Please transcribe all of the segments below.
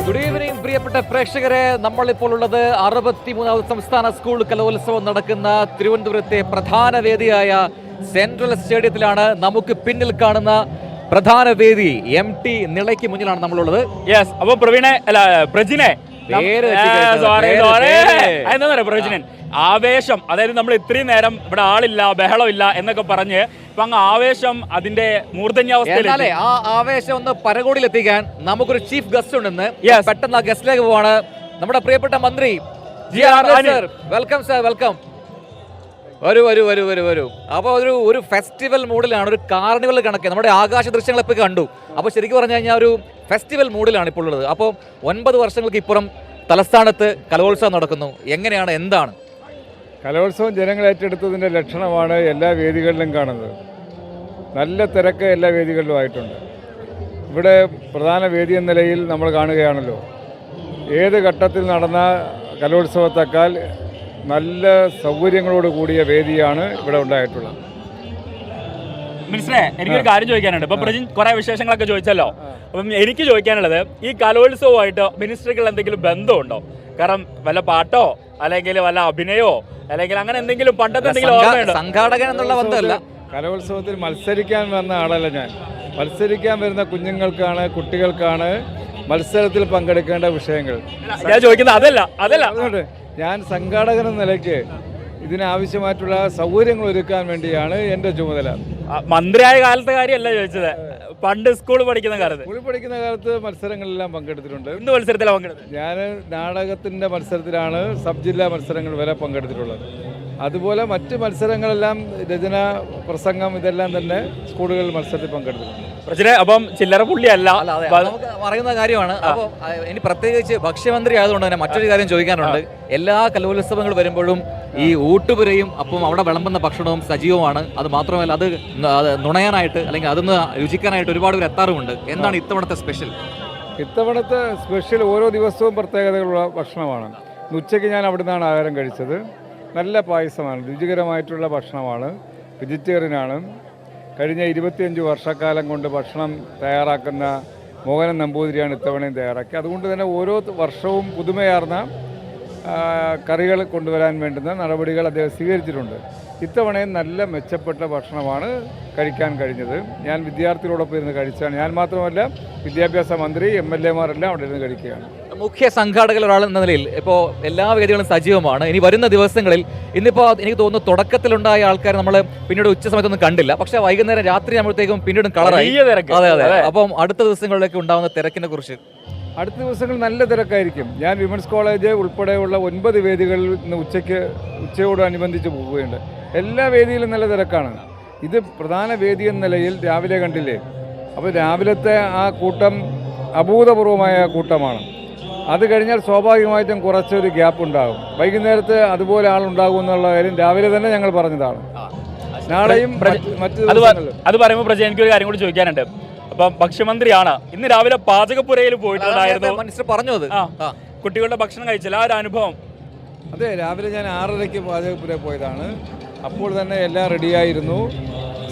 Good evening പ്രിയപ്പെട്ട പ്രേക്ഷകരെ, നമ്മളിപ്പോൾ ഉള്ളത് 63ാമത് സംസ്ഥാന സ്കൂൾ കലോത്സവം നടക്കുന്ന തിരുവനന്തപുരത്തെ പ്രധാന വേദിയായ സെൻട്രൽ സ്റ്റേഡിയത്തിലാണ്. നമുക്ക് പിന്നിൽ കാണുന്ന പ്രധാന വേദി MT നിളയ്ക്ക് മുന്നിലാണ് നമ്മളുള്ളത്. യെസ്, അപ്പൊ പ്രജിനെ പ്രവചനൻ ആവേശം, അതായത് നമ്മൾ ഇത്രയും നേരം ഇവിടെ ആളില്ല ബഹളമില്ല എന്നൊക്കെ പറഞ്ഞ് ഇപ്പൊ അങ്ങ് ആവേശം അതിന്റെ മൂർധന്യാവസ്ഥയിലെ ആ ആവേശം ഒന്ന് പരകോടിയിലെത്തിക്കാൻ നമുക്കൊരു ചീഫ് ഗസ്റ്റ് ഉണ്ടെന്ന്. പെട്ടെന്ന് ആ ഗസ്റ്റിലേക്ക് പോവാണ് നമ്മുടെ പ്രിയപ്പെട്ട മന്ത്രി വെൽക്കം സർ, വെൽക്കം. വരൂ. അപ്പൊ ഒരു ഫെസ്റ്റിവൽ മൂഡിലാണ്, ഒരു കാർണിവൽ കണക്കെ നമ്മുടെ ആകാശ ദൃശ്യങ്ങളൊക്കെ കണ്ടു. അപ്പോൾ ശരിക്കും പറഞ്ഞു കഴിഞ്ഞാൽ ഒരു ഫെസ്റ്റിവൽ മൂഡിലാണ് ഇപ്പോൾ ഉള്ളത്. അപ്പോൾ 9 വർഷങ്ങൾക്ക് ഇപ്പുറം തലസ്ഥാനത്ത് കലോത്സവം നടക്കുന്നു. എങ്ങനെയാണ്, എന്താണ് കലോത്സവം? ജനങ്ങൾ ഏറ്റെടുത്തതിൻ്റെ ലക്ഷണമാണ് എല്ലാ വേദികളിലും കാണുന്നത്. നല്ല തിരക്ക് എല്ലാ വേദികളിലും ആയിട്ടുണ്ട്. ഇവിടെ പ്രധാന വേദി എന്ന നിലയിൽ നമ്മൾ കാണുകയാണല്ലോ, ഏത് ഘട്ടത്തിൽ നടന്ന കലോത്സവത്തേക്കാൾ നല്ല സൗകര്യങ്ങളോട് കൂടിയ വേദിയാണ് ഇവിടെ ഉണ്ടായിട്ടുള്ളത്. മിനിസ്റ്ററെ, എനിക്കൊരു കാര്യം ചോദിക്കാനുണ്ട്. ഇപ്പൊ പ്രജിൻ കുറെ വിശേഷങ്ങളൊക്കെ ചോദിച്ചല്ലോ. അപ്പം എനിക്ക് ചോദിക്കാനുള്ളത്, ഈ കലോത്സവമായിട്ട് മിനിസ്റ്ററുകൾ എന്തെങ്കിലും ബന്ധമുണ്ടോ? കാരണം വല്ല പാട്ടോ അല്ലെങ്കിൽ വല്ല അഭിനയോ അല്ലെങ്കിൽ അങ്ങനെ എന്തെങ്കിലും പണ്ടത്തെ എന്തെങ്കിലും ഓർമ്മയുണ്ടോ? സംഘാടകൻ എന്നുള്ള ബന്ധമല്ല. കലോത്സവത്തിൽ മത്സരിക്കാൻ വന്ന ആളല്ല ഞാൻ. മത്സരിക്കാൻ വരുന്ന കുഞ്ഞുങ്ങൾക്കാണ്, കുട്ടികൾക്കാണ് മത്സരത്തിൽ പങ്കെടുക്കേണ്ട വിഷയങ്ങൾ. ഞാൻ ചോദിക്കുന്നത് അതല്ല. അതുകൊണ്ട് ഞാൻ സംഘാടകൻ എന്ന നിലയ്ക്ക് ഇതിനാവശ്യമായിട്ടുള്ള സൗകര്യങ്ങൾ ഒരുക്കാൻ വേണ്ടിയാണ് എൻ്റെ ചുമതല. മന്ത്രിയായ കാലത്തെ കാര്യമല്ല ചോദിച്ചത്, പണ്ട് സ്കൂളിൽ പഠിക്കുന്ന കാലത്ത് മത്സരങ്ങളെല്ലാം പങ്കെടുത്തിട്ടുണ്ട്. എന്ത് മത്സരത്തിലാണ് പങ്കെടുത്തത്? ഞാൻ നാടകത്തിൻ്റെ മത്സരത്തിലാണ് സബ് ജില്ലാ മത്സരങ്ങൾ വരെ പങ്കെടുത്തിട്ടുള്ളത്. അതുപോലെ മറ്റ് മത്സരങ്ങളെല്ലാം, രചന, പ്രസംഗം, ഇതെല്ലാം തന്നെ സ്കൂളുകളിൽ മത്സരത്തിൽ പങ്കെടുത്തിട്ടുണ്ട്. അപ്പം ചില്ലറ പുള്ളിയല്ല, നമുക്ക് പറയുന്ന കാര്യമാണ്. അപ്പോൾ ഇനി പ്രത്യേകിച്ച് ഭക്ഷ്യമന്ത്രി ആയതുകൊണ്ട് തന്നെ മറ്റൊരു കാര്യം ചോദിക്കാനുണ്ട്. എല്ലാ കലോത്സവങ്ങൾ വരുമ്പോഴും ഈ ഊട്ടുപുരയും അപ്പം അവിടെ വിളമ്പുന്ന ഭക്ഷണവും സജീവമാണ്. അത് മാത്രമല്ല, അത് നുണയാനായിട്ട് അല്ലെങ്കിൽ അതൊന്ന് രുചിക്കാനായിട്ട് ഒരുപാട് പേർ എത്താറുമുണ്ട്. എന്താണ് ഇത്തവണത്തെ സ്പെഷ്യൽ? ഇത്തവണത്തെ സ്പെഷ്യൽ ഓരോ ദിവസവും പ്രത്യേകതകളുള്ള ഭക്ഷണമാണ്. ഉച്ചയ്ക്ക് ഞാൻ അവിടെ നിന്നാണ് ആഹാരം കഴിച്ചത്. നല്ല പായസമാണ്, രുചികരമായിട്ടുള്ള ഭക്ഷണമാണ്, വെജിറ്റേറിയനാണ്. കഴിഞ്ഞ 25 വർഷക്കാലം കൊണ്ട് ഭക്ഷണം തയ്യാറാക്കുന്ന മോഹനൻ നമ്പൂതിരിയാണ് ഇത്തവണയും തയ്യാറാക്കി. അതുകൊണ്ട് തന്നെ ഓരോ വർഷവും പുതുമയാർന്ന കറികൾ കൊണ്ടുവരാൻ വേണ്ടുന്ന നടപടികൾ അദ്ദേഹം സ്വീകരിച്ചിട്ടുണ്ട്. ഇത്തവണയും നല്ല മെച്ചപ്പെട്ട ഭക്ഷണമാണ് കഴിക്കാൻ കഴിഞ്ഞത്. ഞാൻ വിദ്യാർത്ഥികളോടൊപ്പം ഇരുന്ന് കഴിച്ചാണ്. ഞാൻ മാത്രമല്ല, വിദ്യാഭ്യാസ മന്ത്രി, MLA-മാരെല്ലാം അവിടെ ഇരുന്ന് കഴിക്കുകയാണ്. മുഖ്യ സംഘാടകർ ഒരാൾ എന്ന നിലയിൽ ഇപ്പോൾ എല്ലാ വേദികളും സജീവമാണ്. ഇനി വരുന്ന ദിവസങ്ങളിൽ, ഇന്നിപ്പോൾ എനിക്ക് തോന്നുന്നു തുടക്കത്തിലുണ്ടായ ആൾക്കാർ നമ്മൾ പിന്നീട് ഉച്ച സമയത്തൊന്നും കണ്ടില്ല, പക്ഷേ വൈകുന്നേരം രാത്രി ആകുമ്പോഴത്തേക്കും പിന്നീട് കളറായി. അതെ. അപ്പം അടുത്ത ദിവസങ്ങളിലേക്ക് ഉണ്ടാകുന്ന തിരക്കിനെ കുറിച്ച്? അടുത്ത ദിവസങ്ങൾ നല്ല തിരക്കായിരിക്കും. ഞാൻ വിമൻസ് കോളേജ് ഉൾപ്പെടെയുള്ള 9 വേദികളിൽ നിന്ന് ഉച്ചയോടനുബന്ധിച്ച് പോവുകയുണ്ട്. എല്ലാ വേദിയിലും നല്ല തിരക്കാണ്. ഇത് പ്രധാന വേദി എന്ന നിലയിൽ രാവിലെ കണ്ടില്ലേ? അപ്പോൾ രാവിലത്തെ ആ കൂട്ടം അഭൂതപൂർവമായ കൂട്ടമാണ്. അത് കഴിഞ്ഞാൽ സ്വാഭാവികമായിട്ടും കുറച്ചൊരു ഗ്യാപ്പ് ഉണ്ടാകും. വൈകുന്നേരത്ത് അതുപോലെ ആളുണ്ടാകും എന്നുള്ള കാര്യം രാവിലെ തന്നെ ഞങ്ങൾ പറഞ്ഞതാണ്. നാളെയും മറ്റു അത് പറയുമ്പോൾ പ്രജ, എനിക്കൊരു കാര്യം കൂടി ചോദിക്കാനുണ്ട്. അപ്പം ഭക്ഷ്യമന്ത്രിയാണ്, ഇന്ന് രാവിലെ പാചകപ്പുരയിൽ പോയിട്ടുണ്ടായിരുന്നു. മിനിസ്റ്റർ പറഞ്ഞു അത് കുട്ടികളുടെ ഭക്ഷണം കഴിച്ചില്ല, ആ ഒരു അനുഭവം? അതെ, രാവിലെ ഞാൻ 6:30 പാചകപ്പുരയിൽ പോയതാണ്. അപ്പോൾ തന്നെ എല്ലാം റെഡിയായിരുന്നു.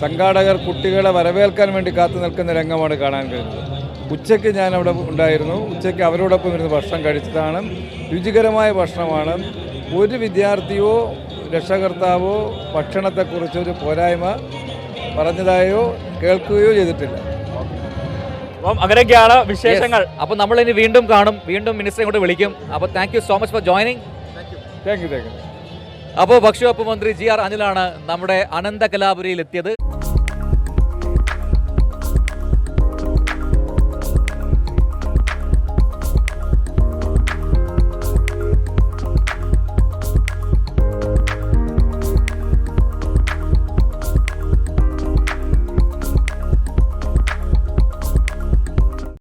സംഘാടകർ കുട്ടികളെ വരവേൽക്കാൻ വേണ്ടി കാത്തു നിൽക്കുന്ന രംഗമാണ് കാണാൻ കഴിഞ്ഞത്. ഉച്ചയ്ക്ക് ഞാൻ അവിടെ ഉണ്ടായിരുന്നു. ഉച്ചയ്ക്ക് അവരോടൊപ്പം ഇരുന്ന് ഭക്ഷണം കഴിച്ചതാണ്. രുചികരമായ ഭക്ഷണമാണ്. ഒരു വിദ്യാർത്ഥിയോ രക്ഷകർത്താവോ ഭക്ഷണത്തെക്കുറിച്ചൊരു പോരായ്മ പറഞ്ഞതായോ കേൾക്കുകയോ ചെയ്തിട്ടില്ല. അപ്പം അങ്ങനെയൊക്കെയാണ് വിശേഷങ്ങൾ. അപ്പോൾ നമ്മൾ ഇനി വീണ്ടും കാണും, വീണ്ടും മിനിസ്റ്ററെ കൊണ്ട് വിളിക്കും. അപ്പോൾ thank you so much for joining. Thank you. അപ്പോൾ ഭക്ഷ്യവകുപ്പ് മന്ത്രി GR അനിലാണ് നമ്മുടെ അനന്തകലാപുരിയിൽ എത്തിയത്.